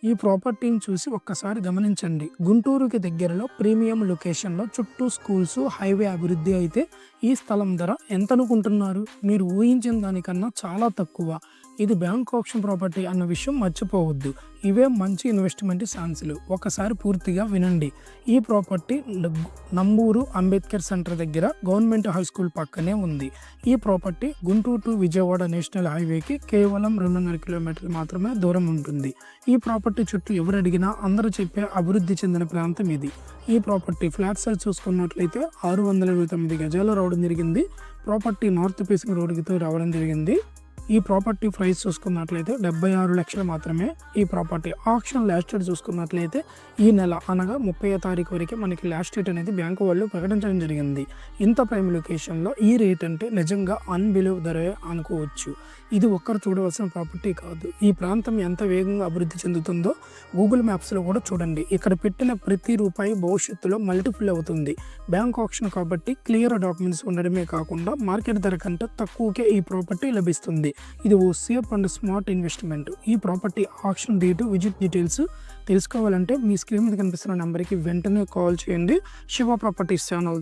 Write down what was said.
ఈ ప్రాపర్టీని చూసి ఒక్కసారి గమనించండి. గుంటూరుకి దగ్గరలో ప్రీమియం లొకేషన్‌లో చుట్టూ స్కూల్స్, హైవే అభివృద్ధి అయితే ఈ స్థలం ధర ఎంతనుకుంటున్నారు? మీరు ఊహించిన దానికన్నా చాలా తక్కువ. ఇది బ్యాంక్ ఆప్షన్ ప్రాపర్టీ అన్న విషయం మర్చిపోవద్దు. ఇవే మంచి ఇన్వెస్ట్‌మెంట్ ఛాన్సులు. ఒకసారి పూర్తిగా వినండి. ఈ ప్రాపర్టీ నంబూరు అంబేద్కర్ సెంటర్ దగ్గర గవర్నమెంట్ హై స్కూల్ పక్కనే ఉంది. ఈ property Guntur to Vijayawada national హైవేకి కేవలం 2.5 కిలోమీటర్లు మాత్రమే దూరం ఉంటుంది. ఈ ప్రాపర్టీ చుట్టూ ఎవరు అడిగినా అందరూ చెప్పే అభివృద్ధి చెందిన ప్రాంతం ఇది. ఈ ప్రాపర్టీ ఫ్లాట్ సైజ్ చూసుకున్నట్లయితే 629 గజాలు రావడం జరిగింది. ప్రాపర్టీ నార్త్ ఫేసింగ్ రోడ్డుతో రావడం జరిగింది. ఈ ప్రాపర్టీ ప్రైస్ చూసుకున్నట్లయితే 76 లక్షలు మాత్రమే. ఈ ప్రాపర్టీ ఆక్షన్ లాస్ట్ డేట్ చూసుకున్నట్లయితే ఈ నెల అనగా 30వ తారీఖు వరకు మనకి లాస్ట్ డేట్ అనేది బ్యాంకు వాళ్ళు ప్రకటించడం జరిగింది. ఇంత ప్రైమ్ లొకేషన్లో ఈ రేట్ అంటే నిజంగా అన్బిలీవ్ ధరే అనుకోవచ్చు. ఇది ఒక్కరు చూడవలసిన ప్రాపర్టీ కాదు. ఈ ప్రాంతం ఎంత వేగంగా అభివృద్ధి చెందుతుందో గూగుల్ మ్యాప్స్లో కూడా చూడండి. ఇక్కడ పెట్టిన ప్రతి రూపాయి భవిష్యత్తులో మల్టిపుల్ అవుతుంది. బ్యాంక్ ఆప్షన్ కాబట్టి క్లియర్ డాక్యుమెంట్స్ ఉండడమే కాకుండా మార్కెట్ ధర కంటే తక్కువకే ఈ ప్రాపర్టీ లభిస్తుంది. ఇది ఓ సేఫ్ అండ్ స్మార్ట్ ఇన్వెస్ట్మెంట్. ఈ property option date, visit details తెలుసుకోవాలంటే మీ స్క్రీన్ మీద కనిపిస్తున్న నెంబర్కి వెంటనే కాల్ చేయండి. Shiva properties channel